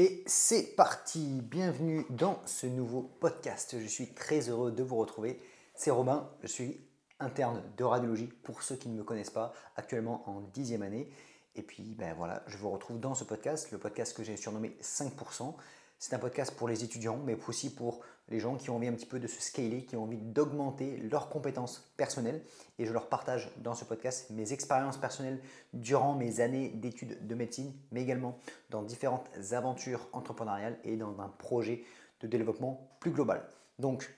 Et c'est parti, bienvenue dans ce nouveau podcast. Je suis très heureux de vous retrouver. C'est Robin, je suis interne de radiologie pour ceux qui ne me connaissent pas, actuellement en 10e année. Et puis voilà, je vous retrouve dans ce podcast, le podcast que j'ai surnommé 5%. C'est un podcast pour les étudiants, mais aussi pour les gens qui ont envie un petit peu de se scaler, qui ont envie d'augmenter leurs compétences personnelles. Et je leur partage dans ce podcast mes expériences personnelles durant mes années d'études de médecine, mais également dans différentes aventures entrepreneuriales et dans un projet de développement plus global. Donc,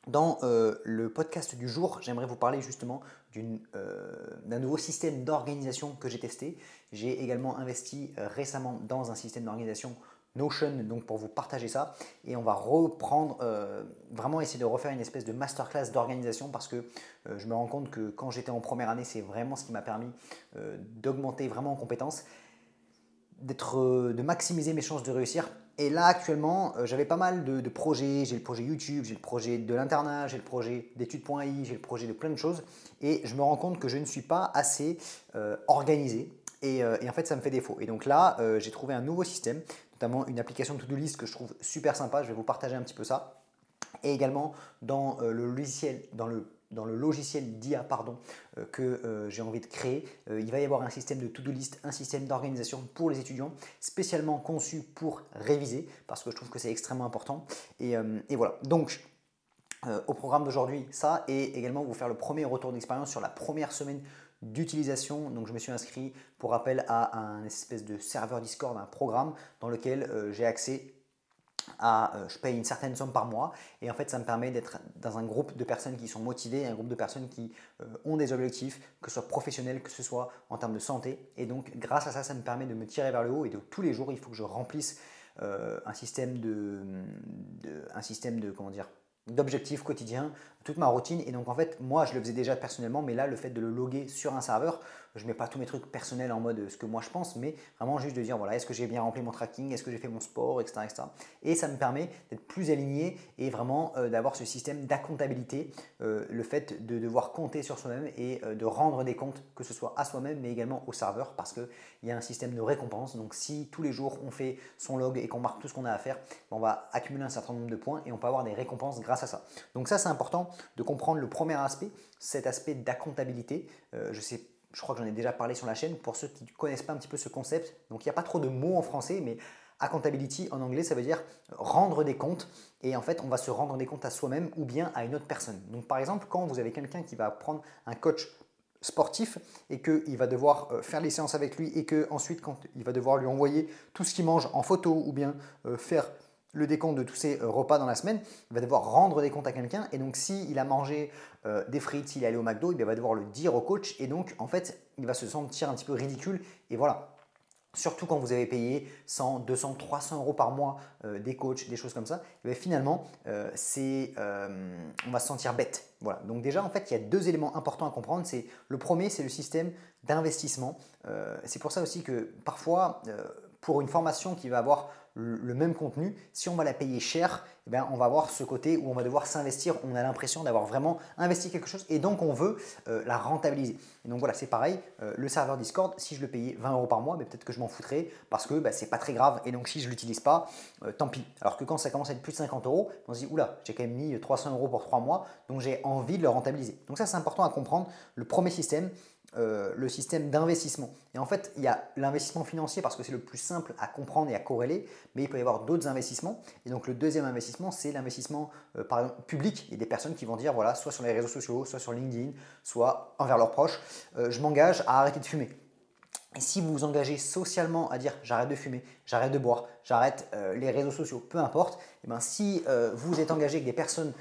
dans le podcast du jour, j'aimerais vous parler justement d'un nouveau système d'organisation que j'ai testé. J'ai également investi récemment dans un système d'organisation Notion, donc pour vous partager ça. Et on va reprendre, vraiment essayer de refaire une espèce de masterclass d'organisation parce que je me rends compte que quand j'étais en première année, c'est vraiment ce qui m'a permis d'augmenter vraiment en compétences, de maximiser mes chances de réussir. Et là actuellement, j'avais pas mal de projets. J'ai le projet YouTube, j'ai le projet de l'internat, j'ai le projet d'études.ai, j'ai le projet de plein de choses. Et je me rends compte que je ne suis pas assez organisé. Et en fait, ça me fait défaut. Et donc là, j'ai trouvé un nouveau système, notamment une application de to-do list que je trouve super sympa. Je vais vous partager un petit peu ça. Et également dans le logiciel d'IA que j'ai envie de créer, il va y avoir un système de to-do list, un système d'organisation pour les étudiants, spécialement conçu pour réviser, parce que je trouve que c'est extrêmement important. Et voilà, donc au programme d'aujourd'hui, ça, et également vous faire le premier retour d'expérience sur la première semaine d'utilisation. Donc je me suis inscrit pour rappel à un espèce de serveur Discord, un programme dans lequel j'ai accès je paye une certaine somme par mois et en fait ça me permet d'être dans un groupe de personnes qui sont motivées, un groupe de personnes qui ont des objectifs, que ce soit professionnels, que ce soit en termes de santé. Et donc grâce à ça, ça me permet de me tirer vers le haut et de tous les jours il faut que je remplisse un système comment dire, d'objectifs quotidiens, toute ma routine. Et donc en fait moi je le faisais déjà personnellement, mais là le fait de le loguer sur un serveur, je ne mets pas tous mes trucs personnels en mode ce que moi je pense, mais vraiment juste de dire voilà, est-ce que j'ai bien rempli mon tracking, est-ce que j'ai fait mon sport, etc., etc. Et ça me permet d'être plus aligné et vraiment d'avoir ce système d'accomptabilité, le fait de devoir compter sur soi-même et de rendre des comptes, que ce soit à soi-même mais également au serveur, parce qu'il y a un système de récompense. Donc si tous les jours on fait son log et qu'on marque tout ce qu'on a à faire, on va accumuler un certain nombre de points et on peut avoir des récompenses grâce à ça. Donc ça, c'est important de comprendre le premier aspect, cet aspect d'accomptabilité. Je crois que j'en ai déjà parlé sur la chaîne pour ceux qui ne connaissent pas un petit peu ce concept. Donc il n'y a pas trop de mots en français, mais accountability en anglais, ça veut dire rendre des comptes. Et en fait, on va se rendre des comptes à soi-même ou bien à une autre personne. Donc par exemple, quand vous avez quelqu'un qui va prendre un coach sportif et qu'il va devoir faire les séances avec lui et qu'ensuite, quand il va devoir lui envoyer tout ce qu'il mange en photo ou bien faire le décompte de tous ses repas dans la semaine, il va devoir rendre des comptes à quelqu'un. Et donc s'il a mangé des frites, s'il est allé au McDo, il va devoir le dire au coach. Et donc en fait, il va se sentir un petit peu ridicule. Et voilà. Surtout quand vous avez payé 100, 200, 300 euros par mois des coachs, des choses comme ça, et bien finalement, on va se sentir bête. Voilà. Donc déjà, en fait, il y a deux éléments importants à comprendre. Le premier, c'est le système d'investissement. C'est pour ça aussi que parfois, pour une formation qui va avoir le même contenu, si on va la payer cher, eh bien, on va avoir ce côté où on va devoir s'investir. On a l'impression d'avoir vraiment investi quelque chose et donc on veut la rentabiliser. Et donc voilà, c'est pareil, le serveur Discord, si je le payais 20 euros par mois, mais peut-être que je m'en foutrais parce que c'est pas très grave. Et donc si je ne l'utilise pas, tant pis. Alors que quand ça commence à être plus de 50 euros, on se dit oula, j'ai quand même mis 300 euros pour 3 mois, donc j'ai envie de le rentabiliser. Donc ça, c'est important à comprendre. Le premier système, le système d'investissement. Et en fait, il y a l'investissement financier parce que c'est le plus simple à comprendre et à corréler, mais il peut y avoir d'autres investissements. Et donc le deuxième investissement, c'est l'investissement par exemple public. Il y a des personnes qui vont dire, voilà, soit sur les réseaux sociaux, soit sur LinkedIn, soit envers leurs proches, je m'engage à arrêter de fumer. Et si vous vous engagez socialement à dire j'arrête de fumer, j'arrête de boire, j'arrête les réseaux sociaux, peu importe, et ben si vous êtes engagé avec des personnes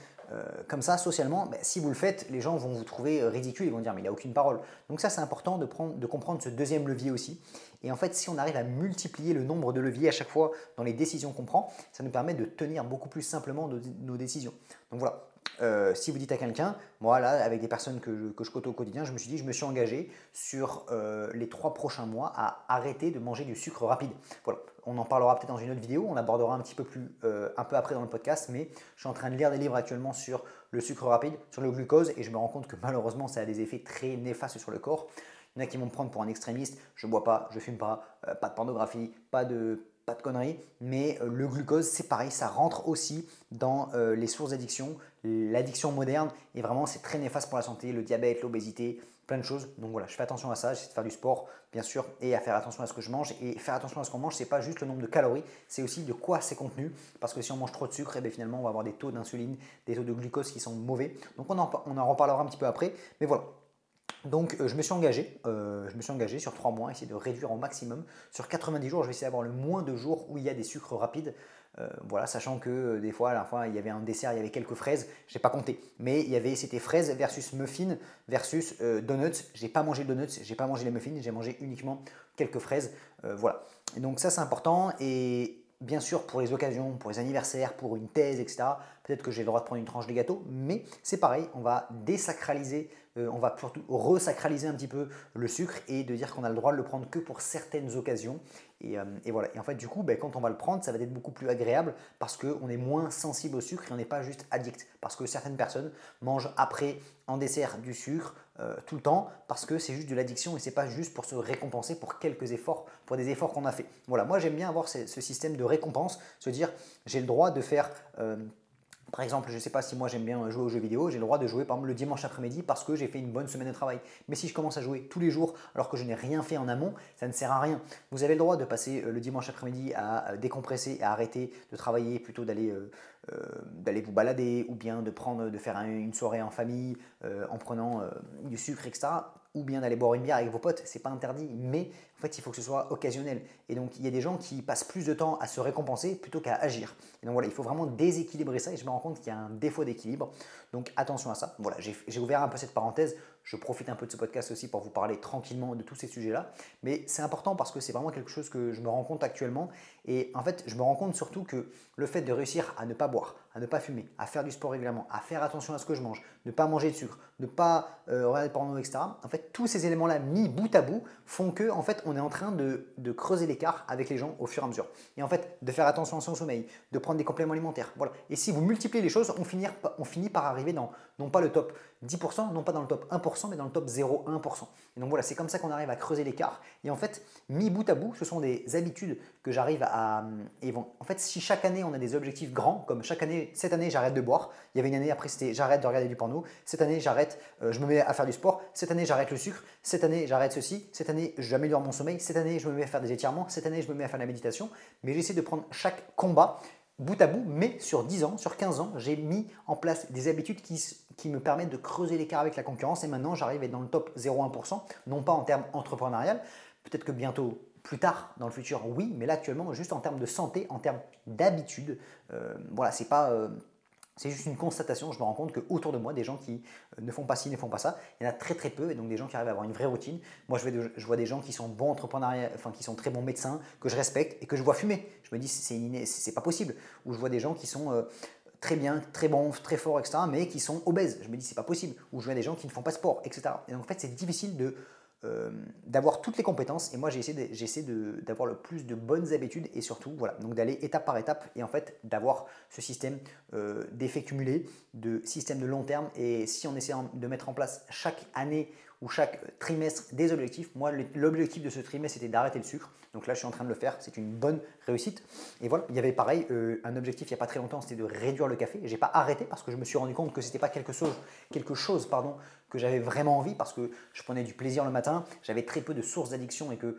comme ça socialement, si vous le faites, les gens vont vous trouver ridicule, ils vont dire mais il n'a aucune parole. Donc ça, c'est important de comprendre ce deuxième levier aussi. Et en fait, si on arrive à multiplier le nombre de leviers à chaque fois dans les décisions qu'on prend, ça nous permet de tenir beaucoup plus simplement nos décisions. Donc voilà. Si vous dites à quelqu'un, moi là, avec des personnes que je côtoie au quotidien, je me suis dit, je me suis engagé sur les 3 prochains mois à arrêter de manger du sucre rapide. Voilà, on en parlera peut-être dans une autre vidéo, on abordera un petit peu plus, un peu après dans le podcast, mais je suis en train de lire des livres actuellement sur le sucre rapide, sur le glucose, et je me rends compte que malheureusement, ça a des effets très néfastes sur le corps. Il y en a qui vont me prendre pour un extrémiste, je ne bois pas, je ne fume pas, pas de pornographie, pas de pas de conneries, mais le glucose, c'est pareil, ça rentre aussi dans les sources d'addiction, l'addiction moderne, et vraiment c'est très néfaste pour la santé, le diabète, l'obésité, plein de choses. Donc voilà, je fais attention à ça, j'essaie de faire du sport, bien sûr, et à faire attention à ce que je mange. Et faire attention à ce qu'on mange, c'est pas juste le nombre de calories, c'est aussi de quoi c'est contenu, parce que si on mange trop de sucre, et bien finalement on va avoir des taux d'insuline, des taux de glucose qui sont mauvais. Donc on en reparlera un petit peu après, mais voilà. Donc je me suis engagé sur 3 mois, essayer de réduire au maximum. Sur 90 jours, je vais essayer d'avoir le moins de jours où il y a des sucres rapides. Voilà, sachant que des fois, à la fois, il y avait un dessert, il y avait quelques fraises, je n'ai pas compté. Mais c'était fraises versus muffins versus donuts. J'ai pas mangé de donuts, j'ai pas mangé les muffins, j'ai mangé uniquement quelques fraises. Voilà. Et donc ça c'est important. Et bien sûr, pour les occasions, pour les anniversaires, pour une thèse, etc., peut-être que j'ai le droit de prendre une tranche de gâteau, mais c'est pareil, on va désacraliser, on va surtout resacraliser un petit peu le sucre et de dire qu'on a le droit de le prendre que pour certaines occasions. Et voilà. Et en fait, du coup, quand on va le prendre, ça va être beaucoup plus agréable parce qu'on est moins sensible au sucre et on n'est pas juste addict. Parce que certaines personnes mangent après, en dessert, du sucre tout le temps parce que c'est juste de l'addiction et c'est pas juste pour se récompenser pour quelques efforts, pour des efforts qu'on a fait. Voilà, moi j'aime bien avoir ce système de récompense, se dire j'ai le droit de faire par exemple, je ne sais pas si moi j'aime bien jouer aux jeux vidéo, j'ai le droit de jouer par exemple le dimanche après-midi parce que j'ai fait une bonne semaine de travail. Mais si je commence à jouer tous les jours alors que je n'ai rien fait en amont, ça ne sert à rien. Vous avez le droit de passer le dimanche après-midi à décompresser, à arrêter de travailler, plutôt d'aller vous balader ou bien de faire une soirée en famille en prenant du sucre, etc. Ou bien d'aller boire une bière avec vos potes, c'est pas interdit, mais en fait il faut que ce soit occasionnel. Et donc il y a des gens qui passent plus de temps à se récompenser plutôt qu'à agir. Et donc voilà, il faut vraiment déséquilibrer ça et je me rends compte qu'il y a un défaut d'équilibre. Donc attention à ça. Voilà, j'ai ouvert un peu cette parenthèse. Je profite un peu de ce podcast aussi pour vous parler tranquillement de tous ces sujets-là. Mais c'est important parce que c'est vraiment quelque chose que je me rends compte actuellement. Et en fait, je me rends compte surtout que le fait de réussir à ne pas boire, à ne pas fumer, à faire du sport régulièrement, à faire attention à ce que je mange, ne pas manger de sucre, ne pas regarder de porno, etc. En fait, tous ces éléments-là mis bout à bout font que en fait, on est en train de creuser l'écart avec les gens au fur et à mesure. Et en fait, de faire attention à son sommeil, de prendre des compléments alimentaires. Voilà. Et si vous multipliez les choses, on finit par arriver dans non pas le top 10%, non pas dans le top 1%, mais dans le top 0,1%. Et donc voilà, c'est comme ça qu'on arrive à creuser l'écart. Et en fait, mis bout à bout, ce sont des habitudes que j'arrive à… En fait, si chaque année on a des objectifs grands, comme chaque année, cette année j'arrête de boire, il y avait une année après c'était j'arrête de regarder du porno, cette année j'arrête, je me mets à faire du sport, cette année j'arrête le sucre, cette année j'arrête ceci, cette année j'améliore mon sommeil, cette année je me mets à faire des étirements, cette année je me mets à faire de la méditation, mais j'essaie de prendre chaque combat bout à bout, mais sur 10 ans, sur 15 ans, j'ai mis en place des habitudes qui me permettent de creuser l'écart avec la concurrence et maintenant j'arrive à être dans le top 0,1%, non pas en termes entrepreneurial, peut-être que bientôt, plus tard dans le futur, oui, mais là actuellement, juste en termes de santé, en termes d'habitude, voilà, c'est pas… c'est juste une constatation, je me rends compte qu'autour de moi, des gens qui ne font pas ci, ne font pas ça, il y en a très très peu, et donc des gens qui arrivent à avoir une vraie routine. Moi, je vois des gens qui sont bons entrepreneurs, enfin qui sont très bons médecins, que je respecte et que je vois fumer. Je me dis, c'est pas possible. Ou je vois des gens qui sont très bien, très bons, très forts, etc., mais qui sont obèses. Je me dis, c'est pas possible. Ou je vois des gens qui ne font pas sport, etc. Et donc en fait, c'est difficile d'avoir toutes les compétences et moi j'essaie d'avoir le plus de bonnes habitudes et surtout voilà donc d'aller étape par étape et en fait d'avoir ce système d'effets cumulés, de système de long terme et si on essaie de mettre en place chaque année ou chaque trimestre des objectifs, moi l'objectif de ce trimestre c'était d'arrêter le sucre, donc là je suis en train de le faire, c'est une bonne réussite et voilà, il y avait pareil un objectif il n'y a pas très longtemps, c'était de réduire le café, j'ai pas arrêté parce que je me suis rendu compte que c'était pas quelque chose pardon, que j'avais vraiment envie parce que je prenais du plaisir le matin, j'avais très peu de sources d'addiction et que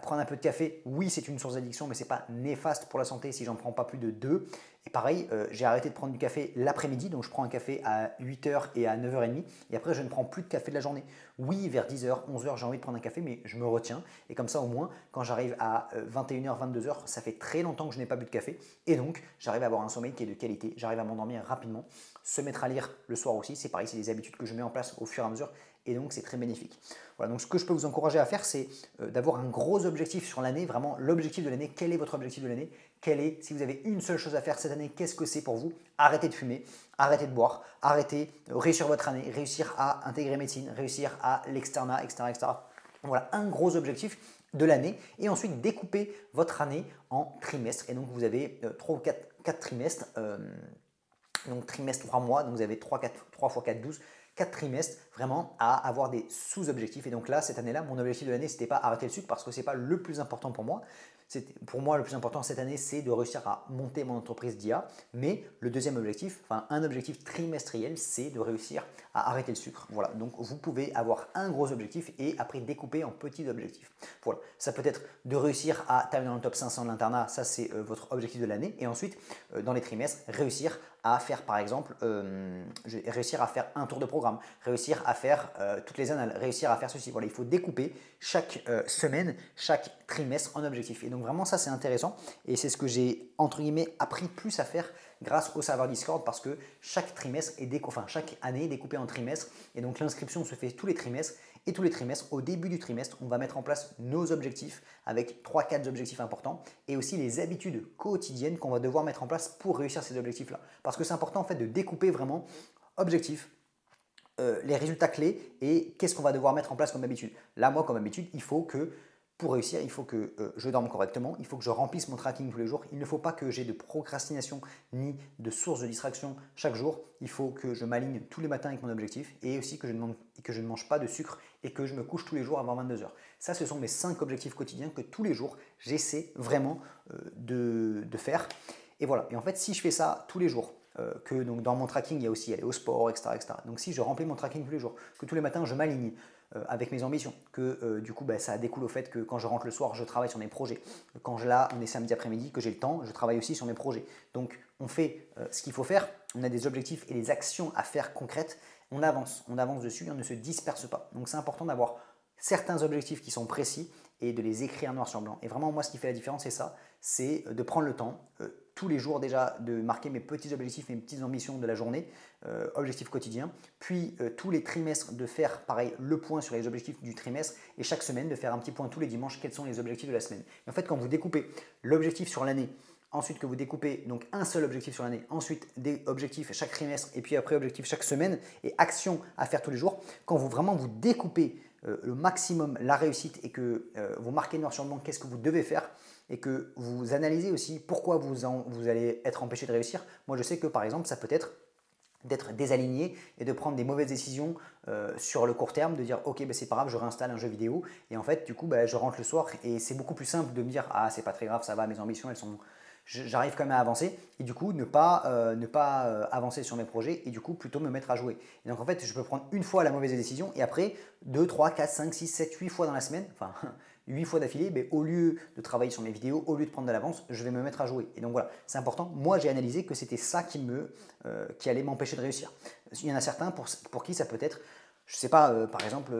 prendre un peu de café, oui c'est une source d'addiction mais c'est pas néfaste pour la santé si j'en prends pas plus de 2. Et pareil, j'ai arrêté de prendre du café l'après-midi, donc je prends un café à 8h et à 9h30 et après je ne prends plus de café de la journée. Oui, vers 10h, 11h j'ai envie de prendre un café mais je me retiens et comme ça au moins quand j'arrive à 21h, 22h, ça fait très longtemps que je n'ai pas bu de café et donc j'arrive à avoir un sommeil qui est de qualité, j'arrive à m'endormir rapidement. Se mettre à lire le soir aussi, c'est pareil, c'est des habitudes que je mets en place au fur et à mesure et donc c'est très bénéfique. Voilà, donc ce que je peux vous encourager à faire, c'est d'avoir un gros objectif sur l'année, vraiment l'objectif de l'année. Quel est votre objectif de l'année? Si vous avez une seule chose à faire cette année, qu'est-ce que c'est pour vous? Arrêtez de fumer, arrêtez de boire, arrêtez, réussir votre année, réussir à intégrer médecine, réussir à l'externat, etc., etc. Voilà, un gros objectif de l'année et ensuite découpez votre année en trimestres et donc vous avez 3 ou 4 trimestres. Donc trimestre 3 mois, donc vous avez 3 x 4, 12, 4 trimestres vraiment à avoir des sous-objectifs. Et donc là, cette année-là, mon objectif de l'année, ce n'était pas arrêter le sucre parce que ce n'est pas le plus important pour moi. Pour moi, le plus important cette année, c'est de réussir à monter mon entreprise d'IA. Mais le deuxième objectif, enfin un objectif trimestriel, c'est de réussir à arrêter le sucre. Voilà, donc vous pouvez avoir un gros objectif et après découper en petits objectifs. Voilà, ça peut être de réussir à terminer dans le top 500 de l'internat, ça c'est votre objectif de l'année. Et ensuite, dans les trimestres, réussir à faire par exemple, réussir à faire un tour de programme, réussir à faire toutes les annales, réussir à faire ceci. Voilà, il faut découper chaque semaine, chaque trimestre en objectifs. Et donc vraiment ça c'est intéressant et c'est ce que j'ai entre guillemets appris plus à faire grâce au serveur Discord parce que chaque trimestre chaque année est découpée en trimestres et donc l'inscription se fait tous les trimestres et tous les trimestres, au début du trimestre, on va mettre en place nos objectifs avec 3-4 objectifs importants et aussi les habitudes quotidiennes qu'on va devoir mettre en place pour réussir ces objectifs-là. Parce que c'est important en fait de découper vraiment objectifs, les résultats clés et qu'est-ce qu'on va devoir mettre en place comme habitude. Là, moi, comme habitude, il faut que pour réussir, il faut que je dorme correctement, il faut que je remplisse mon tracking tous les jours. Il ne faut pas que j'ai de procrastination ni de source de distraction chaque jour. Il faut que je m'aligne tous les matins avec mon objectif et aussi que je ne mange pas de sucre et que je me couche tous les jours avant 22 heures. Ça, ce sont mes 5 objectifs quotidiens que tous les jours, j'essaie vraiment de faire. Et voilà. Et en fait, si je fais ça tous les jours, que donc dans mon tracking, il y a aussi aller au sport, etc., etc. Donc si je remplis mon tracking tous les jours, que tous les matins, je m'aligne, avec mes ambitions, que du coup ça découle au fait que quand je rentre le soir, je travaille sur mes projets. Quand on est samedi après-midi, que j'ai le temps, je travaille aussi sur mes projets. Donc on fait ce qu'il faut faire, on a des objectifs et des actions à faire concrètes, on avance dessus et on ne se disperse pas. Donc c'est important d'avoir certains objectifs qui sont précis et de les écrire noir sur blanc. Et vraiment moi ce qui fait la différence c'est ça, c'est de prendre le temps, tous les jours déjà de marquer mes petits objectifs, mes petites ambitions de la journée, objectifs quotidiens, puis tous les trimestres de faire pareil le point sur les objectifs du trimestre et chaque semaine de faire un petit point tous les dimanches quels sont les objectifs de la semaine. Et en fait quand vous découpez l'objectif sur l'année, ensuite que vous découpez donc un seul objectif sur l'année, ensuite des objectifs chaque trimestre et puis après objectifs chaque semaine et actions à faire tous les jours, quand vous vraiment vous découpez le maximum la réussite et que vous marquez noir sur blanc qu'est-ce que vous devez faire et que vous analysez aussi pourquoi vous allez être empêché de réussir. Moi je sais que par exemple ça peut être d'être désaligné et de prendre des mauvaises décisions sur le court terme, de dire ok ben c'est pas grave, je réinstalle un jeu vidéo et en fait du coup ben, je rentre le soir et c'est beaucoup plus simple de me dire ah c'est pas très grave, ça va, mes ambitions elles sont, j'arrive quand même à avancer et du coup ne pas avancer sur mes projets et du coup plutôt me mettre à jouer. Et donc en fait je peux prendre une fois la mauvaise décision et après 2, 3, 4, 5, 6, 7, 8 fois dans la semaine, enfin 8 fois d'affilée, mais au lieu de travailler sur mes vidéos, au lieu de prendre de l'avance, je vais me mettre à jouer. Et donc voilà, c'est important. Moi, j'ai analysé que c'était ça qui allait m'empêcher de réussir. Il y en a certains pour qui ça peut être, je sais pas, par exemple,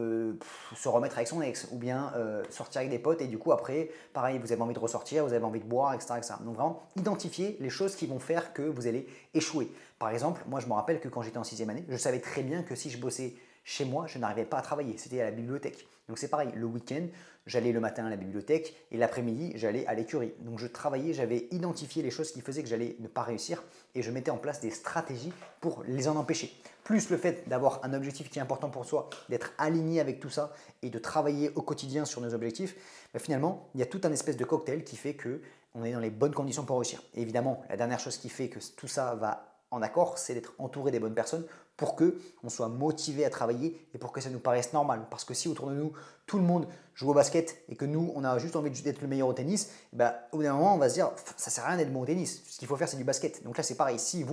se remettre avec son ex, ou bien sortir avec des potes, et du coup après, pareil, vous avez envie de ressortir, vous avez envie de boire, etc., etc. Donc vraiment, identifier les choses qui vont faire que vous allez échouer. Par exemple, moi je me rappelle que quand j'étais en 6e année, je savais très bien que si je bossais chez moi, je n'arrivais pas à travailler, c'était à la bibliothèque. Donc c'est pareil, le week-end, j'allais le matin à la bibliothèque et l'après-midi, j'allais à l'écurie. Donc je travaillais, j'avais identifié les choses qui faisaient que j'allais ne pas réussir et je mettais en place des stratégies pour les en empêcher. Plus le fait d'avoir un objectif qui est important pour soi, d'être aligné avec tout ça et de travailler au quotidien sur nos objectifs, ben finalement, il y a tout un espèce de cocktail qui fait qu'on est dans les bonnes conditions pour réussir. Et évidemment, la dernière chose qui fait que tout ça va en accord, c'est d'être entouré des bonnes personnes pour qu'on soit motivé à travailler et pour que ça nous paraisse normal. Parce que si autour de nous, tout le monde joue au basket et que nous, on a juste envie d'être le meilleur au tennis, ben, au bout d'un moment, on va se dire, ça sert à rien d'être bon au tennis. Ce qu'il faut faire, c'est du basket. Donc là, c'est pareil. Si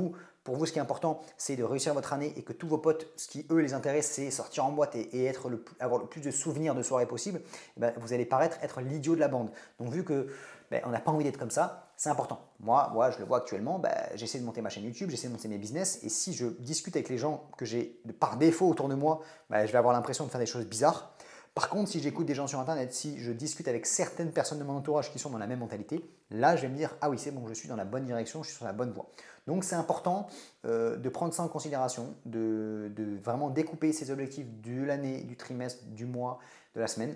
pour vous, ce qui est important, c'est de réussir votre année et que tous vos potes, ce qui eux les intéresse, c'est sortir en boîte et avoir le plus de souvenirs de soirées possible, ben, vous allez paraître être l'idiot de la bande. Donc vu que on n'a pas envie d'être comme ça, c'est important. Moi, je le vois actuellement, j'essaie de monter ma chaîne YouTube, j'essaie de monter mes business et si je discute avec les gens que j'ai par défaut autour de moi, je vais avoir l'impression de faire des choses bizarres. Par contre, si j'écoute des gens sur Internet, si je discute avec certaines personnes de mon entourage qui sont dans la même mentalité, là, je vais me dire, ah oui, c'est bon, je suis dans la bonne direction, je suis sur la bonne voie. Donc, c'est important de prendre ça en considération, de vraiment découper ses objectifs de l'année, du trimestre, du mois, de la semaine.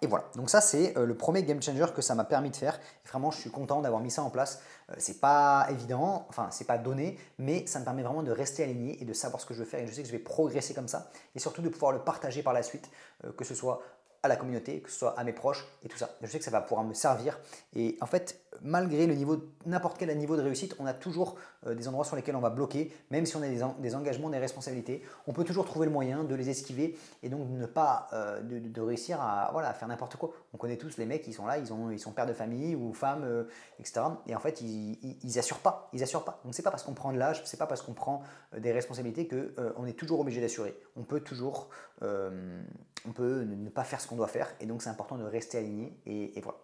Et voilà, donc ça c'est le premier game changer que ça m'a permis de faire. Et vraiment, je suis content d'avoir mis ça en place. C'est pas évident, enfin c'est pas donné, mais ça me permet vraiment de rester aligné et de savoir ce que je veux faire. Et je sais que je vais progresser comme ça et surtout de pouvoir le partager par la suite, que ce soit à la communauté, que ce soit à mes proches et tout ça. Je sais que ça va pouvoir me servir. Et en fait, malgré le niveau, n'importe quel niveau de réussite, on a toujours des endroits sur lesquels on va bloquer, même si on a des engagements, des responsabilités. On peut toujours trouver le moyen de les esquiver et donc de ne pas de réussir à, voilà, à faire n'importe quoi. On connaît tous les mecs qui sont là, ils sont pères de famille ou femmes, etc. Et en fait, ils assurent pas. Ils assurent pas. Donc c'est pas parce qu'on prend de l'âge, c'est pas parce qu'on prend des responsabilités que on est toujours obligé d'assurer. On peut toujours, on peut ne pas faire ce qu'on doit faire et donc c'est important de rester aligné et voilà.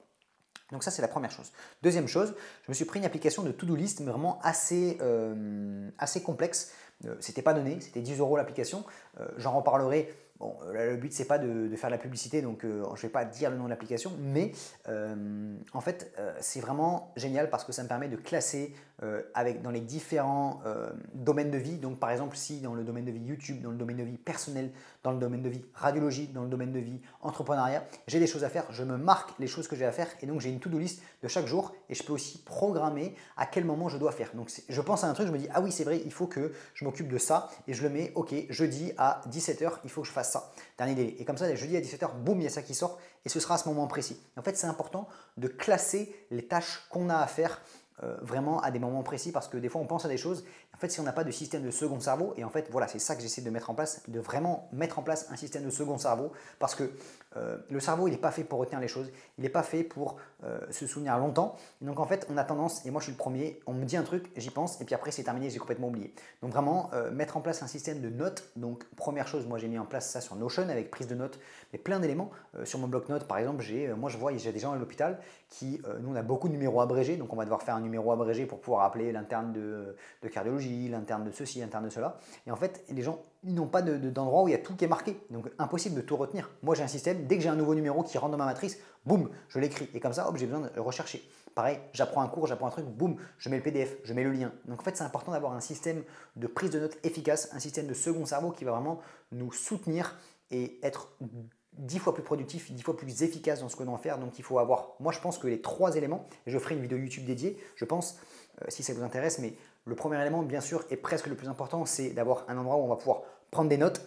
Donc ça, c'est la première chose. Deuxième chose, je me suis pris une application de to-do list, mais vraiment assez complexe. C'était pas donné, c'était 10 € l'application. J'en reparlerai. Bon, le but, c'est pas de faire de la publicité, donc je ne vais pas dire le nom de l'application, mais en fait, c'est vraiment génial parce que ça me permet de classer dans les différents domaines de vie. Donc par exemple, si dans le domaine de vie YouTube, dans le domaine de vie personnel, dans le domaine de vie radiologie, dans le domaine de vie entrepreneuriat, j'ai des choses à faire, je me marque les choses que j'ai à faire et donc j'ai une to-do list de chaque jour et je peux aussi programmer à quel moment je dois faire. Donc je pense à un truc, je me dis ah oui c'est vrai, il faut que je m'occupe de ça et je le mets, ok, jeudi à 17 h, il faut que je fasse ça, dernier délai. Et comme ça, jeudi à 17 h, boum, il y a ça qui sort et ce sera à ce moment précis. En fait, c'est important de classer les tâches qu'on a à faire vraiment à des moments précis parce que des fois on pense à des choses. En fait, si on n'a pas de système de second cerveau, et en fait, voilà, c'est ça que j'essaie de mettre en place, de vraiment mettre en place un système de second cerveau parce que le cerveau, il n'est pas fait pour retenir les choses, il n'est pas fait pour se souvenir longtemps. Et donc en fait, on a tendance, et moi je suis le premier, on me dit un truc, j'y pense, et puis après c'est terminé, j'ai complètement oublié. Donc vraiment, mettre en place un système de notes. Donc première chose, moi j'ai mis en place ça sur Notion avec prise de notes, mais plein d'éléments. Sur mon bloc-notes, par exemple, moi je vois, j'ai des gens à l'hôpital qui, nous on a beaucoup de numéros abrégés, donc on va devoir faire un numéro abrégé pour pouvoir appeler l'interne de cardiologie, l'interne de ceci, l'interne de cela. Et en fait, les gens, ils n'ont pas d'endroit où il y a tout qui est marqué. Donc impossible de tout retenir. Moi j'ai un système, dès que j'ai un nouveau numéro qui rentre dans ma matrice, boum, je l'écris. Et comme ça, hop, j'ai besoin de rechercher. Pareil, j'apprends un cours, j'apprends un truc, boum, je mets le PDF, je mets le lien. Donc en fait, c'est important d'avoir un système de prise de notes efficace, un système de second cerveau qui va vraiment nous soutenir et être 10 fois plus productif, 10 fois plus efficace dans ce qu'on doit faire. Donc il faut avoir, moi je pense que les 3 éléments, et je ferai une vidéo YouTube dédiée, je pense, si ça vous intéresse, mais le premier élément, bien sûr, et presque le plus important, c'est d'avoir un endroit où on va pouvoir prendre des notes.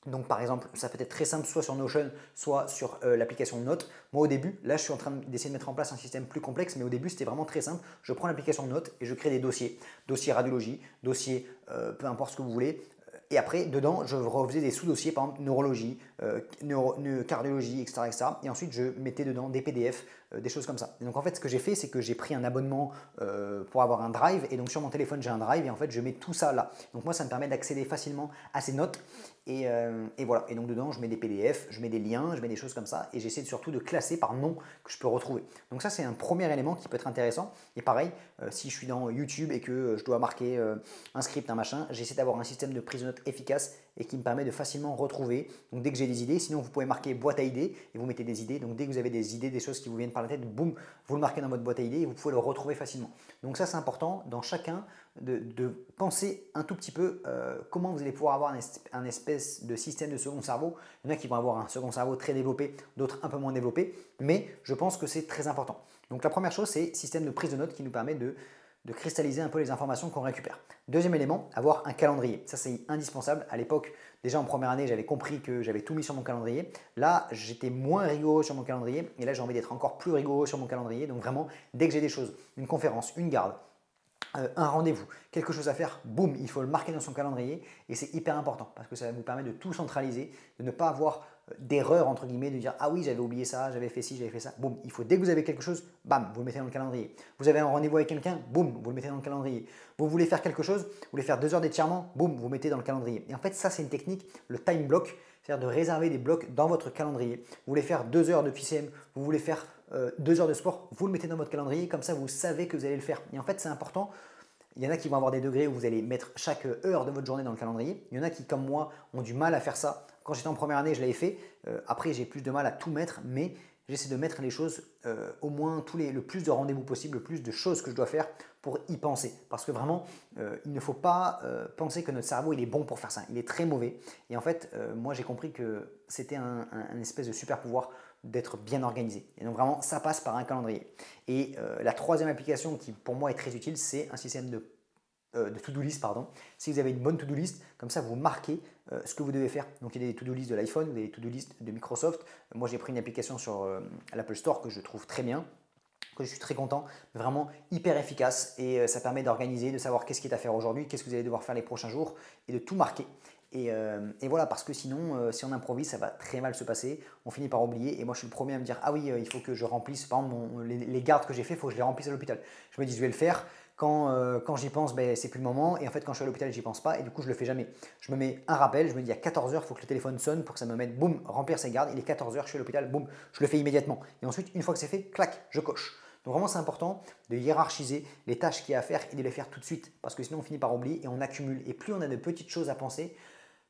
Donc par exemple, ça peut être très simple, soit sur Notion, soit sur l'application Notes. Moi au début, là je suis en train d'essayer de mettre en place un système plus complexe, mais au début c'était vraiment très simple. Je prends l'application Notes et je crée des dossiers. Dossier radiologie, dossier peu importe ce que vous voulez. Et après, dedans, je refaisais des sous-dossiers, par exemple neurologie, cardiologie, etc., etc. Et ensuite, je mettais dedans des PDF, des choses comme ça. Et donc en fait, ce que j'ai fait, c'est que j'ai pris un abonnement pour avoir un drive. Et donc sur mon téléphone, j'ai un drive et en fait, je mets tout ça là. Donc moi, ça me permet d'accéder facilement à ces notes. Et voilà. Et donc dedans, je mets des PDF, je mets des liens, je mets des choses comme ça. Et j'essaie surtout de classer par nom que je peux retrouver. Donc ça, c'est un premier élément qui peut être intéressant. Et pareil, si je suis dans YouTube et que je dois marquer un script, un machin, j'essaie d'avoir un système de prise de notes efficace et qui me permet de facilement retrouver. Donc dès que j'ai des idées, sinon vous pouvez marquer boîte à idées et vous mettez des idées. Donc dès que vous avez des idées, des choses qui vous viennent par la tête, boum, vous le marquez dans votre boîte à idées et vous pouvez le retrouver facilement. Donc ça c'est important dans chacun de penser un tout petit peu comment vous allez pouvoir avoir un espèce de système de second cerveau. Il y en a qui vont avoir un second cerveau très développé, d'autres un peu moins développé, mais je pense que c'est très important. Donc la première chose c'est système de prise de notes qui nous permet de cristalliser un peu les informations qu'on récupère. Deuxième élément, avoir un calendrier. Ça, c'est indispensable. À l'époque, déjà en première année, j'avais compris que j'avais tout mis sur mon calendrier. Là, j'étais moins rigoureux sur mon calendrier. Et là, j'ai envie d'être encore plus rigoureux sur mon calendrier. Donc vraiment, dès que j'ai des choses, une conférence, une garde, un rendez-vous, quelque chose à faire, boum, il faut le marquer dans son calendrier et c'est hyper important parce que ça vous permet de tout centraliser, de ne pas avoir d'erreur entre guillemets, de dire ah oui j'avais oublié ça, j'avais fait ci, j'avais fait ça, boum, il faut dès que vous avez quelque chose, bam, vous le mettez dans le calendrier. Vous avez un rendez-vous avec quelqu'un, boum, vous le mettez dans le calendrier. Vous voulez faire quelque chose, vous voulez faire 2 heures d'étirement, boum, vous le mettez dans le calendrier. Et en fait ça c'est une technique, le time block, c'est-à-dire de réserver des blocs dans votre calendrier. Vous voulez faire 2 heures de QCM, vous voulez faire 2 heures de sport, vous le mettez dans votre calendrier, comme ça vous savez que vous allez le faire. Et en fait c'est important. Il y en a qui vont avoir des degrés où vous allez mettre chaque heure de votre journée dans le calendrier. Il y en a qui, comme moi, ont du mal à faire ça. Quand j'étais en première année, je l'avais fait. Après, j'ai plus de mal à tout mettre, mais j'essaie de mettre les choses, au moins le plus de rendez-vous possible, le plus de choses que je dois faire pour y penser. Parce que vraiment, il ne faut pas penser que notre cerveau il est bon pour faire ça. Il est très mauvais. Et en fait, moi, j'ai compris que c'était un espèce de super pouvoir d'être bien organisé. Et donc vraiment, ça passe par un calendrier. Et la troisième application qui pour moi est très utile, c'est un système de to-do list. Pardon. Si vous avez une bonne to-do list, comme ça vous marquez ce que vous devez faire. Donc il y a des to-do list de l'iPhone, vous avez des to-do list de Microsoft. Moi j'ai pris une application sur l'Apple Store que je trouve très bien. que je suis très content, vraiment hyper efficace et ça permet d'organiser, de savoir qu'est-ce qui est à faire aujourd'hui, qu'est-ce que vous allez devoir faire les prochains jours et de tout marquer. Et voilà, parce que sinon, si on improvise, ça va très mal se passer. On finit par oublier. Et moi, je suis le premier à me dire, ah oui, il faut que je remplisse, par exemple, les gardes que j'ai fait, il faut que je les remplisse à l'hôpital. Je me dis, je vais le faire. Quand j'y pense, ben, c'est plus le moment. Et en fait, quand je suis à l'hôpital, j'y pense pas. Et du coup, je le fais jamais. Je me mets un rappel. Je me dis, à 14 heures, il faut que le téléphone sonne pour que ça me mette, boum, remplir ses gardes. Il est 14 heures, je suis à l'hôpital, boum, je le fais immédiatement. Et ensuite, une fois que c'est fait, clac, je coche. Donc vraiment, c'est important de hiérarchiser les tâches qu'il y a à faire et de les faire tout de suite. Parce que sinon, on finit par oublier et on accumule. Et plus on a de petites choses à penser,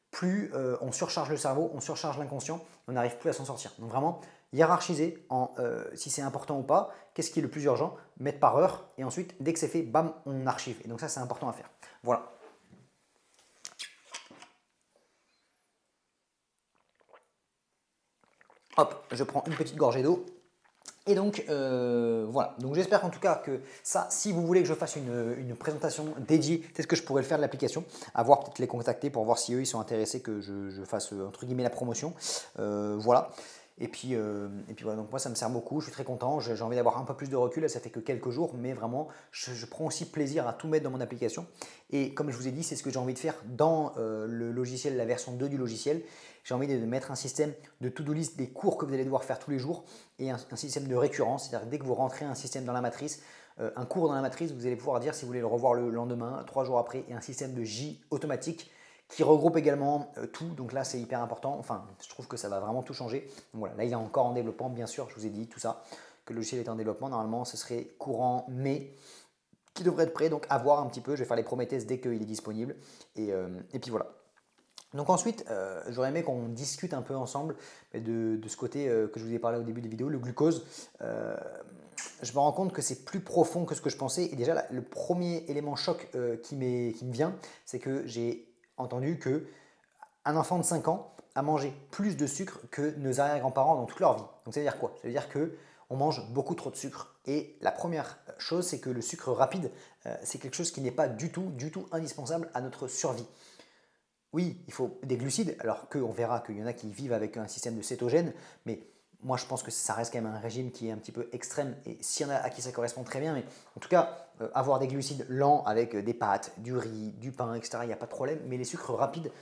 plus on surcharge le cerveau, on surcharge l'inconscient, on n'arrive plus à s'en sortir. Donc vraiment, hiérarchiser en si c'est important ou pas, qu'est-ce qui est le plus urgent, mettre par heure, et ensuite, dès que c'est fait, bam, on archive. Et donc ça, c'est important à faire. Voilà. Hop, je prends une petite gorgée d'eau. Et donc voilà, donc j'espère en tout cas que ça, si vous voulez que je fasse une présentation dédiée, peut-être que je pourrais le faire de l'application, à voir, peut-être les contacter pour voir si eux ils sont intéressés que je fasse entre guillemets la promotion. Voilà. Et puis voilà, donc moi ça me sert beaucoup, je suis très content, j'ai envie d'avoir un peu plus de recul, ça fait que quelques jours, mais vraiment je prends aussi plaisir à tout mettre dans mon application. Et comme je vous ai dit, c'est ce que j'ai envie de faire dans le logiciel, la version 2 du logiciel. J'ai envie de mettre un système de to-do list des cours que vous allez devoir faire tous les jours et un système de récurrence, c'est-à-dire dès que vous rentrez un système dans la matrice, un cours dans la matrice, vous allez pouvoir dire si vous voulez le revoir le lendemain, 3 jours après, et un système de J automatique qui regroupe également tout. Donc là, c'est hyper important. Enfin, je trouve que ça va vraiment tout changer. Donc voilà, là, il est encore en développement, bien sûr, je vous ai dit tout ça, que le logiciel est en développement. Normalement, ce serait courant mai qui devrait être prêt. Donc à voir un petit peu, je vais faire les premiers tests dès qu'il est disponible. Et puis voilà. Donc ensuite, j'aurais aimé qu'on discute un peu ensemble de ce côté que je vous ai parlé au début des vidéos, le glucose. Je me rends compte que c'est plus profond que ce que je pensais. Et déjà, le premier élément choc qui me vient, c'est que j'ai entendu que un enfant de 5 ans a mangé plus de sucre que nos arrière-grands-parents dans toute leur vie. Donc ça veut dire quoi? Ça veut dire qu'on mange beaucoup trop de sucre. Et la première chose, c'est que le sucre rapide, c'est quelque chose qui n'est pas du tout indispensable à notre survie. Oui, il faut des glucides, alors qu'on verra qu'il y en a qui vivent avec un système de cétogène, mais moi je pense que ça reste quand même un régime qui est un petit peu extrême, et s'il y en a à qui ça correspond très bien, mais en tout cas, avoir des glucides lents avec des pâtes, du riz, du pain, etc., il n'y a pas de problème, mais les sucres rapides,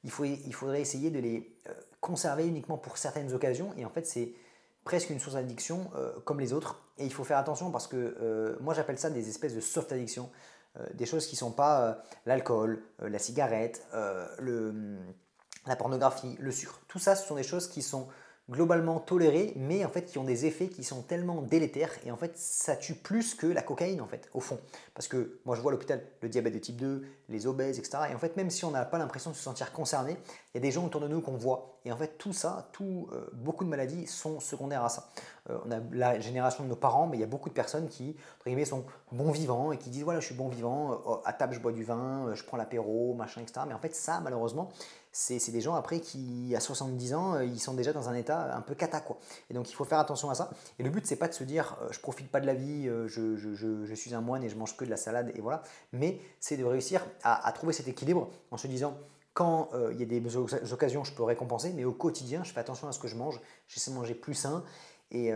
il faudrait essayer de les conserver uniquement pour certaines occasions, et en fait c'est presque une source d'addiction comme les autres, et il faut faire attention parce que moi j'appelle ça des espèces de soft addictions, des choses qui ne sont pas l'alcool, la cigarette, la pornographie, le sucre. Tout ça, ce sont des choses qui sont globalement tolérées, mais en fait qui ont des effets qui sont tellement délétères, et en fait ça tue plus que la cocaïne en fait, au fond. Parce que moi je vois à l'hôpital le diabète de type 2, les obèses, etc. Et en fait même si on n'a pas l'impression de se sentir concerné, il y a des gens autour de nous qu'on voit. Et en fait tout ça, beaucoup de maladies sont secondaires à ça. On a la génération de nos parents, mais il y a beaucoup de personnes qui, entre guillemets, sont bons vivants et qui disent voilà, je suis bon vivant, à table je bois du vin, je prends l'apéro, machin, etc. Mais en fait, ça, malheureusement, c'est des gens après qui, à 70 ans, ils sont déjà dans un état un peu cata, quoi. Et donc, il faut faire attention à ça. Et le but, c'est pas de se dire je profite pas de la vie, je suis un moine et je mange que de la salade, et voilà. Mais c'est de réussir à trouver cet équilibre en se disant quand il y a des occasions, je peux récompenser, mais au quotidien, je fais attention à ce que je mange, j'essaie de manger plus sain. Et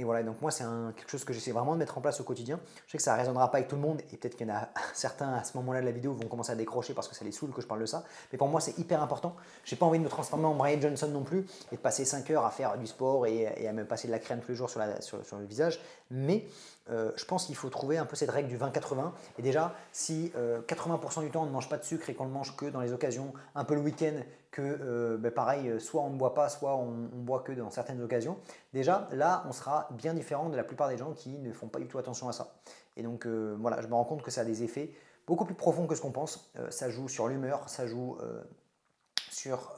voilà, donc moi c'est quelque chose que j'essaie vraiment de mettre en place au quotidien. Je sais que ça ne résonnera pas avec tout le monde et peut-être qu'il y en a certains à ce moment-là de la vidéo vont commencer à décrocher parce que ça les saoule que je parle de ça. Mais pour moi c'est hyper important. Je n'ai pas envie de me transformer en Brian Johnson non plus et de passer 5 heures à faire du sport et à me passer de la crème tous les jours sur le visage. Mais je pense qu'il faut trouver un peu cette règle du 20-80. Et déjà, si 80% du temps on ne mange pas de sucre et qu'on ne mange que dans les occasions, un peu le week-end, que pareil, soit on ne boit pas, soit on boit que dans certaines occasions, déjà là on sera bien différent de la plupart des gens qui ne font pas du tout attention à ça. Et donc voilà, je me rends compte que ça a des effets beaucoup plus profonds que ce qu'on pense. Ça joue sur l'humeur, ça joue sur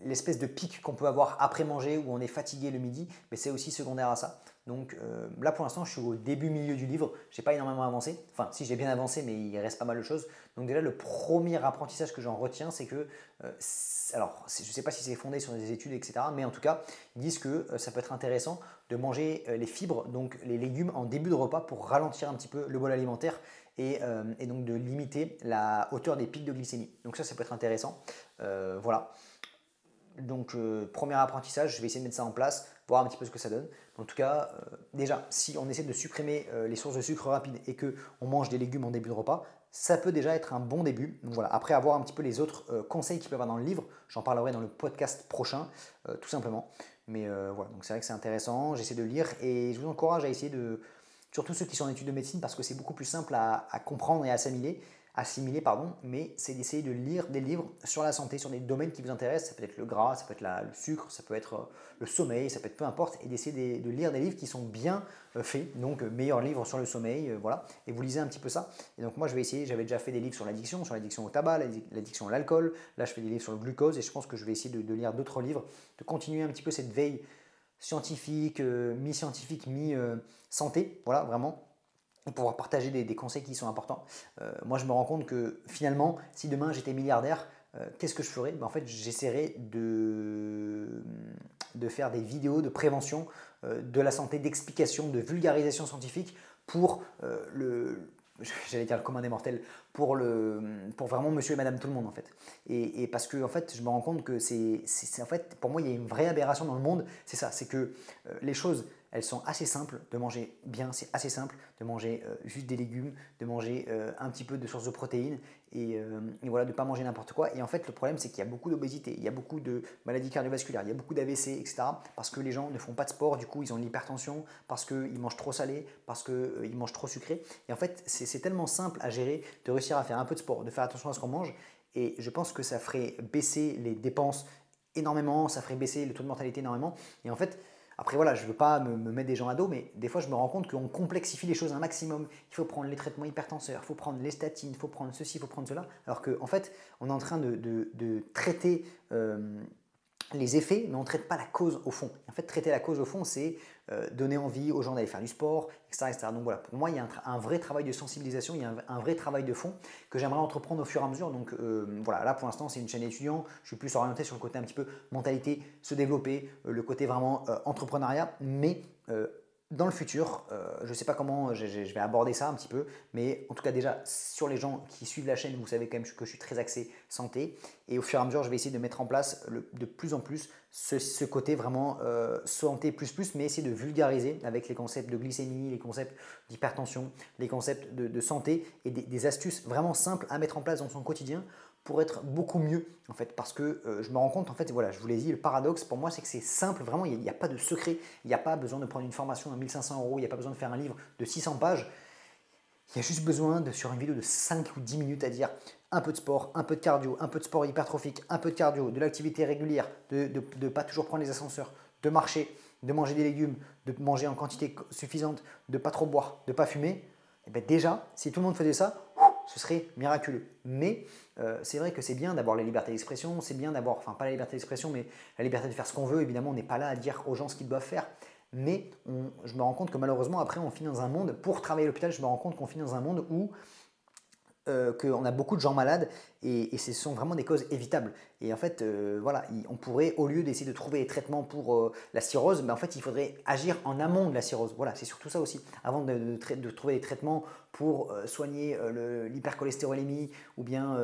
l'espèce de pic qu'on peut avoir après manger où on est fatigué le midi, mais c'est aussi secondaire à ça. Donc là pour l'instant je suis au début milieu du livre, je n'ai pas énormément avancé, enfin si j'ai bien avancé mais il reste pas mal de choses. Donc déjà le premier apprentissage que j'en retiens c'est que, alors je ne sais pas si c'est fondé sur des études etc, mais en tout cas ils disent que ça peut être intéressant de manger les fibres, donc les légumes en début de repas pour ralentir un petit peu le bol alimentaire et donc de limiter la hauteur des pics de glycémie. Donc ça peut être intéressant, voilà. Donc, premier apprentissage, je vais essayer de mettre ça en place, voir un petit peu ce que ça donne. En tout cas, déjà, si on essaie de supprimer les sources de sucre rapide et qu'on mange des légumes en début de repas, ça peut déjà être un bon début. Donc voilà, après avoir un petit peu les autres conseils qu'il peut y avoir dans le livre, j'en parlerai dans le podcast prochain, tout simplement. Mais voilà, donc c'est vrai que c'est intéressant, j'essaie de lire et je vous encourage à essayer de, surtout ceux qui sont en études de médecine, parce que c'est beaucoup plus simple à comprendre et à assimiler, pardon, mais c'est d'essayer de lire des livres sur la santé, sur des domaines qui vous intéressent. Ça peut être le gras, ça peut être le sucre, ça peut être le sommeil, ça peut être peu importe, et d'essayer de lire des livres qui sont bien faits. Donc, meilleur livre sur le sommeil, voilà, et vous lisez un petit peu ça. Et donc, moi, je vais essayer, j'avais déjà fait des livres sur l'addiction au tabac, l'addiction à l'alcool. Là, je fais des livres sur le glucose, et je pense que je vais essayer de lire d'autres livres, de continuer un petit peu cette veille scientifique, mi-scientifique, mi-santé, voilà, vraiment pour pouvoir partager des conseils qui sont importants. Moi, je me rends compte que finalement, si demain j'étais milliardaire, qu'est-ce que je ferais? En fait, j'essaierais de faire des vidéos de prévention de la santé, d'explication, de vulgarisation scientifique pour j'allais dire le commun des mortels, pour vraiment monsieur et madame tout le monde en fait. Et parce que en fait, je me rends compte que en fait, pour moi, il y a une vraie aberration dans le monde, c'est ça, c'est que les choses, elles sont assez simples, de manger bien, c'est assez simple, de manger juste des légumes, de manger un petit peu de sources de protéines et voilà, de ne pas manger n'importe quoi. Et en fait, le problème, c'est qu'il y a beaucoup d'obésité, il y a beaucoup de maladies cardiovasculaires, il y a beaucoup d'AVC, etc. Parce que les gens ne font pas de sport, du coup, ils ont de l'hypertension, parce qu'ils mangent trop salé, parce qu'ils mangent trop sucré. Et en fait, c'est tellement simple à gérer de réussir à faire un peu de sport, de faire attention à ce qu'on mange. Et je pense que ça ferait baisser les dépenses énormément, ça ferait baisser le taux de mortalité énormément. Et en fait, après voilà, je ne veux pas me mettre des gens à dos, mais des fois je me rends compte qu'on complexifie les choses un maximum. Il faut prendre les traitements hypertenseurs, il faut prendre les statines, il faut prendre ceci, il faut prendre cela. Alors qu'en fait, on est en train de traiter les effets, mais on ne traite pas la cause au fond. En fait, traiter la cause au fond, c'est donner envie aux gens d'aller faire du sport, etc., etc. Donc voilà, pour moi, il y a un vrai travail de sensibilisation, il y a un vrai travail de fond que j'aimerais entreprendre au fur et à mesure. Donc voilà, là pour l'instant, c'est une chaîne étudiant, je suis plus orienté sur le côté un petit peu mentalité, se développer, le côté vraiment entrepreneuriat, mais dans le futur, je ne sais pas comment je vais aborder ça un petit peu, mais en tout cas déjà sur les gens qui suivent la chaîne, vous savez quand même que je suis très axé santé, et au fur et à mesure, je vais essayer de mettre en place de plus en plus ce côté vraiment santé plus, mais essayer de vulgariser avec les concepts de glycémie, les concepts d'hypertension, les concepts de santé et des astuces vraiment simples à mettre en place dans son quotidien pour être beaucoup mieux en fait, parce que je me rends compte en fait, voilà, je vous l'ai dit, le paradoxe pour moi c'est que c'est simple, vraiment il n'y a pas de secret, il n'y a pas besoin de prendre une formation à 1500 €, il n'y a pas besoin de faire un livre de 600 pages, il y a juste besoin sur une vidéo de 5 ou 10 minutes à dire un peu de sport, un peu de cardio, un peu de sport hypertrophique, un peu de cardio, de l'activité régulière, de ne pas toujours prendre les ascenseurs, de marcher, de manger des légumes, de manger en quantité suffisante, de ne pas trop boire, de ne pas fumer. Et bien déjà, si tout le monde faisait ça, ce serait miraculeux. Mais c'est vrai que c'est bien d'avoir la liberté d'expression, c'est bien d'avoir, enfin pas la liberté d'expression, mais la liberté de faire ce qu'on veut. Évidemment, on n'est pas là à dire aux gens ce qu'ils doivent faire. Mais je me rends compte que malheureusement, après, on finit dans un monde, pour travailler à l'hôpital, je me rends compte qu'on finit dans un monde où qu'on a beaucoup de gens malades et ce sont vraiment des causes évitables. Et en fait, voilà, on pourrait, au lieu d'essayer de trouver des traitements pour la cirrhose, en fait, il faudrait agir en amont de la cirrhose. Voilà, c'est surtout ça aussi. Avant de trouver des traitements pour soigner l'hypercholestérolémie ou bien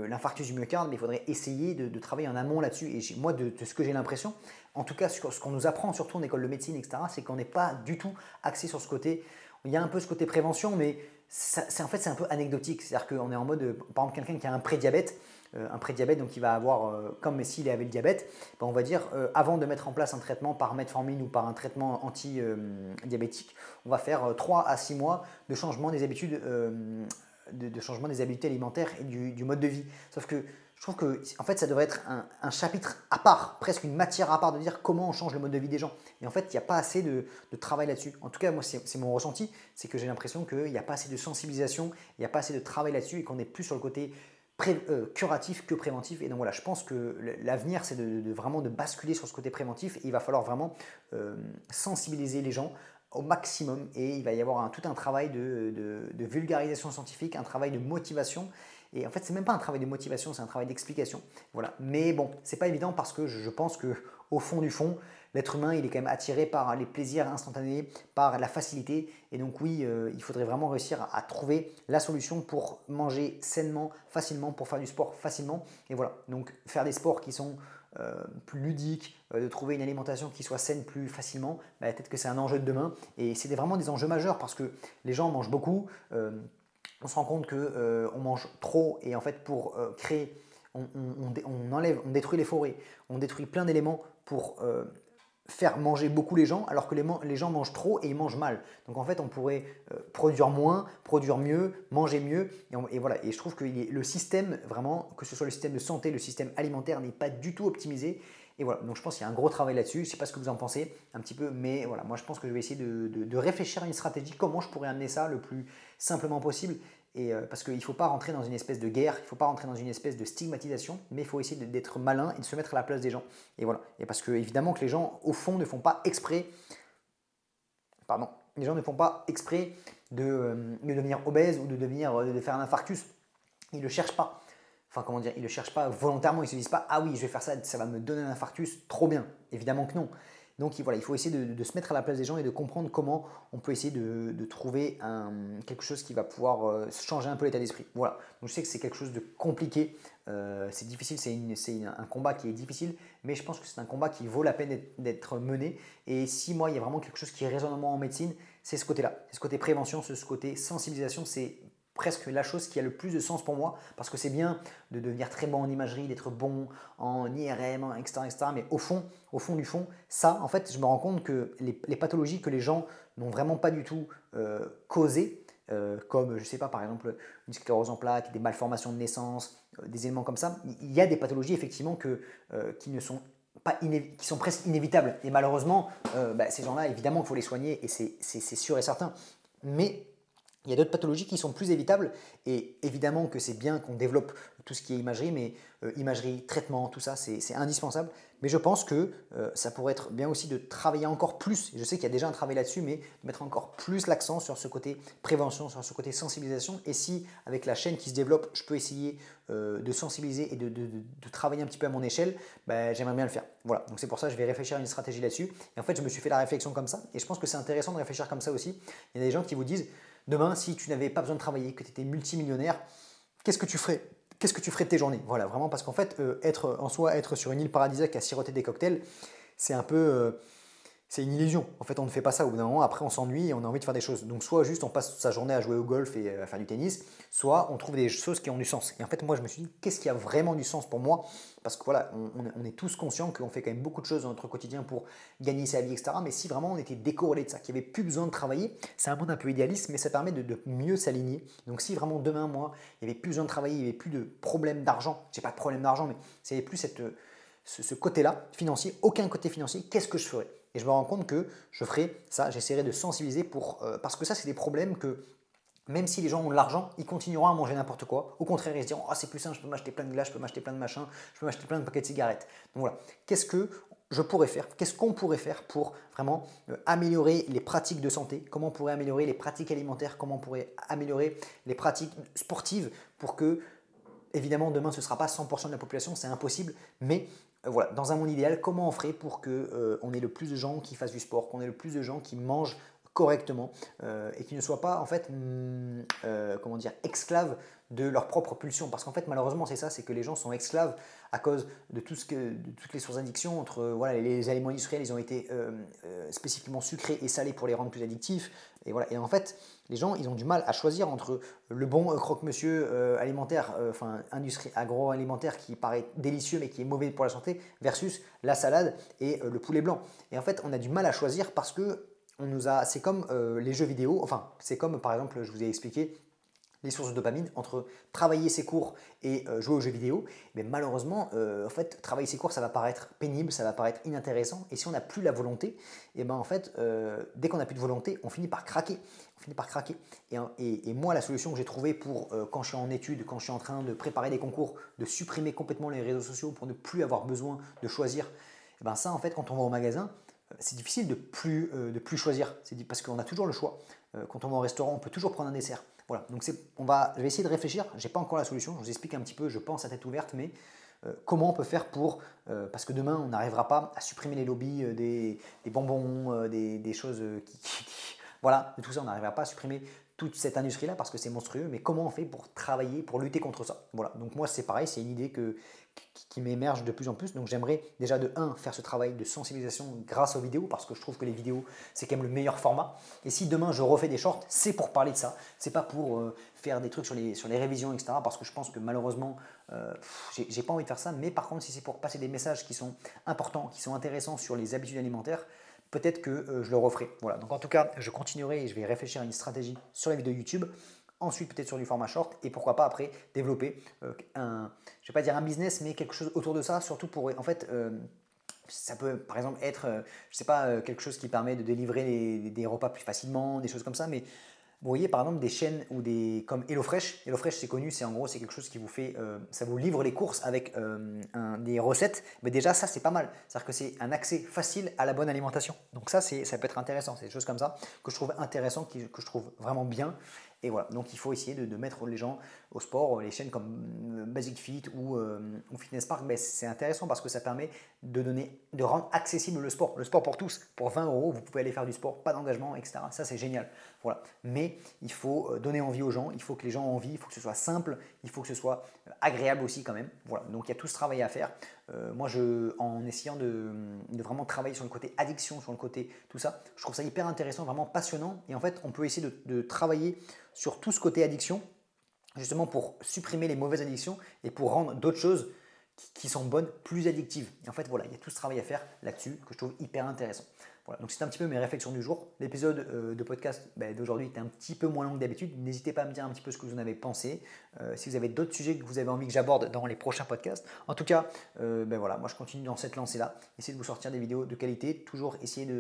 l'infarctus du myocarde, mais il faudrait essayer de travailler en amont là-dessus. Et moi, de ce que j'ai l'impression, en tout cas, ce qu'on nous apprend, surtout en école de médecine, etc., c'est qu'on n'est pas du tout axé sur ce côté. Il y a un peu ce côté prévention, mais en fait, c'est un peu anecdotique. C'est-à-dire qu'on est en mode, par exemple, quelqu'un qui a un prédiabète, donc il va avoir, comme s'il avait le diabète, on va dire, avant de mettre en place un traitement par metformine ou par un traitement anti-diabétique, on va faire 3 à 6 mois de changement des habitudes, de changement des habitudes alimentaires et du mode de vie. Sauf que je trouve que en fait, ça devrait être un chapitre à part, presque une matière à part de dire comment on change le mode de vie des gens. Et en fait, il n'y a pas assez de travail là-dessus. En tout cas, moi, c'est mon ressenti, c'est que j'ai l'impression qu'il n'y a pas assez de sensibilisation, il n'y a pas assez de travail là-dessus et qu'on est plus sur le côté curatif que préventif. Et donc voilà, je pense que l'avenir, c'est vraiment de basculer sur ce côté préventif. Et il va falloir vraiment sensibiliser les gens au maximum et il va y avoir tout un travail de vulgarisation scientifique, un travail de motivation. Et en fait, c'est même pas un travail de motivation, c'est un travail d'explication. Voilà. Mais bon, c'est pas évident parce que je pense que au fond du fond, l'être humain, il est quand même attiré par les plaisirs instantanés, par la facilité. Et donc oui, il faudrait vraiment réussir à trouver la solution pour manger sainement, facilement, pour faire du sport facilement. Et voilà. Donc faire des sports qui sont plus ludique, de trouver une alimentation qui soit saine plus facilement, bah, peut-être que c'est un enjeu de demain. Et c'est vraiment des enjeux majeurs parce que les gens mangent beaucoup. On se rend compte qu'on mange trop et en fait pour créer, on détruit les forêts, on détruit plein d'éléments pour faire manger beaucoup les gens alors que les gens mangent trop et ils mangent mal. Donc en fait on pourrait produire moins, produire mieux, manger mieux et voilà. Et je trouve que le système vraiment, que ce soit le système de santé, le système alimentaire n'est pas du tout optimisé. Et voilà, donc je pense qu'il y a un gros travail là-dessus. Je ne sais pas ce que vous en pensez un petit peu, mais voilà, moi je pense que je vais essayer de réfléchir à une stratégie, comment je pourrais amener ça le plus simplement possible. Et parce qu'il ne faut pas rentrer dans une espèce de guerre, il ne faut pas rentrer dans une espèce de stigmatisation, mais il faut essayer d'être malin et de se mettre à la place des gens. Et voilà. Et parce que évidemment que les gens, au fond, ne font pas exprès, pardon, les gens ne font pas exprès de devenir obèse ou de faire un infarctus. Ils ne le cherchent pas. Enfin, comment dire, ils ne le cherchent pas volontairement, ils ne se disent pas « Ah oui, je vais faire ça, ça va me donner un infarctus, trop bien ». Évidemment que non. Donc voilà, il faut essayer de se mettre à la place des gens et de comprendre comment on peut essayer de trouver quelque chose qui va pouvoir changer un peu l'état d'esprit. Voilà, donc je sais que c'est quelque chose de compliqué, c'est difficile, c'est un combat qui est difficile, mais je pense que c'est un combat qui vaut la peine d'être mené. Et si moi, il y a vraiment quelque chose qui résonne en moi en médecine, c'est ce côté-là, c'est ce côté prévention, ce côté sensibilisation, c'est presque la chose qui a le plus de sens pour moi parce que c'est bien de devenir très bon en imagerie, d'être bon en IRM, etc., etc. Mais au fond du fond, ça, en fait, je me rends compte que les pathologies que les gens n'ont vraiment pas du tout causées, comme, je sais pas, par exemple, une sclérose en plaques, des malformations de naissance, des éléments comme ça, il y a des pathologies effectivement qui ne sont pas qui sont presque inévitables. Et malheureusement, ces gens-là, évidemment, il faut les soigner et c'est sûr et certain. Mais il y a d'autres pathologies qui sont plus évitables et évidemment que c'est bien qu'on développe tout ce qui est imagerie, mais imagerie, traitement, tout ça, c'est indispensable. Mais je pense que ça pourrait être bien aussi de travailler encore plus, et je sais qu'il y a déjà un travail là-dessus, mais de mettre encore plus l'accent sur ce côté prévention, sur ce côté sensibilisation. Et si, avec la chaîne qui se développe, je peux essayer de sensibiliser et de travailler un petit peu à mon échelle, j'aimerais bien le faire. Voilà, donc c'est pour ça que je vais réfléchir à une stratégie là-dessus. Et en fait, je me suis fait la réflexion comme ça, et je pense que c'est intéressant de réfléchir comme ça aussi. Il y a des gens qui vous disent, demain, si tu n'avais pas besoin de travailler, que tu étais multimillionnaire, qu'est-ce que tu ferais? Qu'est-ce que tu ferais de tes journées? Voilà, vraiment, parce qu'en fait, être sur une île paradisiaque à siroter des cocktails, c'est un peu, c'est une illusion. En fait, on ne fait pas ça au bout d'un moment. Après, on s'ennuie et on a envie de faire des choses. Donc, soit juste on passe sa journée à jouer au golf et à faire du tennis, soit on trouve des choses qui ont du sens. Et en fait, moi, je me suis dit, qu'est-ce qui a vraiment du sens pour moi? Parce que voilà, on est tous conscients qu'on fait quand même beaucoup de choses dans notre quotidien pour gagner sa vie, etc. Mais si vraiment on était décorrélé de ça, qu'il n'y avait plus besoin de travailler, c'est un monde un peu idéaliste, mais ça permet de mieux s'aligner. Donc, si vraiment demain, moi, il n'y avait plus besoin de travailler, il n'y avait plus de problème d'argent, j'ai pas de problème d'argent, mais il n'y avait plus ce côté-là financier, aucun côté financier, qu'est-ce que je ferais? Et je me rends compte que je ferai ça, j'essaierai de sensibiliser parce que ça, c'est des problèmes que même si les gens ont de l'argent, ils continueront à manger n'importe quoi. Au contraire, ils se diront, oh, c'est plus simple, je peux m'acheter plein de glace, je peux m'acheter plein de machins, je peux m'acheter plein de paquets de cigarettes. Donc voilà, qu'est-ce que je pourrais faire? Qu'est-ce qu'on pourrait faire pour vraiment améliorer les pratiques de santé? Comment on pourrait améliorer les pratiques alimentaires? Comment on pourrait améliorer les pratiques sportives pour que, évidemment, demain, ce ne sera pas 100% de la population, c'est impossible, mais voilà, dans un monde idéal, comment on ferait pour qu'on ait le plus de gens qui fassent du sport, qu'on ait le plus de gens qui mangent correctement et qui ne soient pas en fait comment dire, esclaves de leur propre pulsion, parce qu'en fait malheureusement c'est ça, c'est que les gens sont esclaves à cause de toutes les sources d'addiction. Entre voilà, les aliments industriels, ils ont été spécifiquement sucrés et salés pour les rendre plus addictifs, et voilà. Et en fait les gens, ils ont du mal à choisir entre le bon croque-monsieur alimentaire, enfin industrie agroalimentaire qui paraît délicieux mais qui est mauvais pour la santé, versus la salade et le poulet blanc. Et en fait on a du mal à choisir parce que c'est comme les jeux vidéo, enfin c'est comme par exemple, je vous ai expliqué les sources de dopamine entre travailler ses cours et jouer aux jeux vidéo. Mais malheureusement, en fait, travailler ses cours, ça va paraître pénible, ça va paraître inintéressant. Et si on n'a plus la volonté, et ben en fait, dès qu'on n'a plus de volonté, on finit par craquer. On finit par craquer. Et moi, la solution que j'ai trouvée pour quand je suis en études, quand je suis en train de préparer des concours, de supprimer complètement les réseaux sociaux pour ne plus avoir besoin de choisir, et ben ça, en fait, quand on va au magasin, c'est difficile de plus choisir, parce qu'on a toujours le choix. Quand on va au restaurant, on peut toujours prendre un dessert. Voilà, donc je vais essayer de réfléchir, je n'ai pas encore la solution, je vous explique un petit peu, je pense à tête ouverte, mais comment on peut faire pour, parce que demain on n'arrivera pas à supprimer les lobbies des bonbons, des choses Voilà, de tout ça, on n'arrivera pas à supprimer toute cette industrie-là parce que c'est monstrueux, mais comment on fait pour travailler, pour lutter contre ça? Voilà, donc moi c'est pareil, c'est une idée qui m'émerge de plus en plus. Donc j'aimerais déjà de faire ce travail de sensibilisation grâce aux vidéos parce que je trouve que les vidéos c'est quand même le meilleur format. Et si demain je refais des shorts, c'est pour parler de ça, c'est pas pour faire des trucs sur les révisions, etc. Parce que je pense que malheureusement, j'ai pas envie de faire ça. Mais par contre, si c'est pour passer des messages qui sont importants, qui sont intéressants sur les habitudes alimentaires, peut-être que je le referai. Voilà, donc en tout cas, je continuerai et je vais réfléchir à une stratégie sur les vidéos YouTube. Ensuite, peut-être sur du format short et pourquoi pas après développer je ne vais pas dire un business, mais quelque chose autour de ça, surtout pour en fait. Ça peut par exemple être, je sais pas, quelque chose qui permet de délivrer des repas plus facilement, des choses comme ça, mais vous voyez par exemple des chaînes ou des comme HelloFresh. HelloFresh c'est connu, c'est en gros c'est quelque chose qui vous fait, ça vous livre les courses avec des recettes. Mais déjà ça c'est pas mal. C'est-à-dire que c'est un accès facile à la bonne alimentation. Donc ça peut être intéressant. C'est des choses comme ça que je trouve intéressant, que je trouve vraiment bien. Et voilà, donc il faut essayer de mettre les gens au sport. Les chaînes comme Basic Fit ou Fitness Park, ben, c'est intéressant parce que ça permet de rendre accessible le sport pour tous. Pour 20 euros, vous pouvez aller faire du sport, pas d'engagement, etc. Ça c'est génial. Voilà. Mais il faut donner envie aux gens, il faut que les gens aient envie, il faut que ce soit simple, il faut que ce soit agréable aussi quand même. Voilà. Donc il y a tout ce travail à faire. Moi, en essayant de vraiment travailler sur le côté addiction, sur le côté tout ça, je trouve ça hyper intéressant, vraiment passionnant. Et en fait, on peut essayer de travailler sur tout ce côté addiction, justement pour supprimer les mauvaises addictions et pour rendre d'autres choses qui sont bonnes plus addictives. Et en fait, voilà, il y a tout ce travail à faire là-dessus que je trouve hyper intéressant. Voilà, donc c'est un petit peu mes réflexions du jour. L'épisode de podcast d'aujourd'hui était un petit peu moins long que d'habitude. N'hésitez pas à me dire un petit peu ce que vous en avez pensé. Si vous avez d'autres sujets que vous avez envie que j'aborde dans les prochains podcasts. En tout cas, voilà, moi je continue dans cette lancée-là. Essayez de vous sortir des vidéos de qualité. Toujours essayer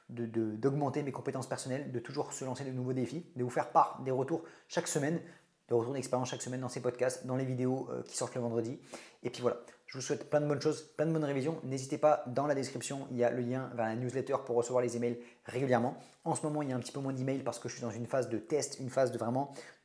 d'augmenter mes compétences personnelles, de toujours se lancer de nouveaux défis, de vous faire part des retours chaque semaine, de retours d'expérience chaque semaine dans ces podcasts, dans les vidéos qui sortent le vendredi. Et puis voilà, je vous souhaite plein de bonnes choses, plein de bonnes révisions. N'hésitez pas, dans la description, il y a le lien vers la newsletter pour recevoir les emails régulièrement. En ce moment, il y a un petit peu moins d'emails parce que je suis dans une phase de test, une phase de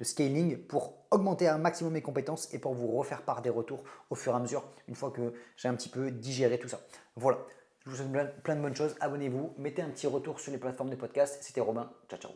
scaling pour augmenter un maximum mes compétences et pour vous refaire part des retours au fur et à mesure, une fois que j'ai un petit peu digéré tout ça. Voilà, je vous souhaite plein de bonnes choses. Abonnez-vous, mettez un petit retour sur les plateformes de podcast. C'était Robin, ciao ciao.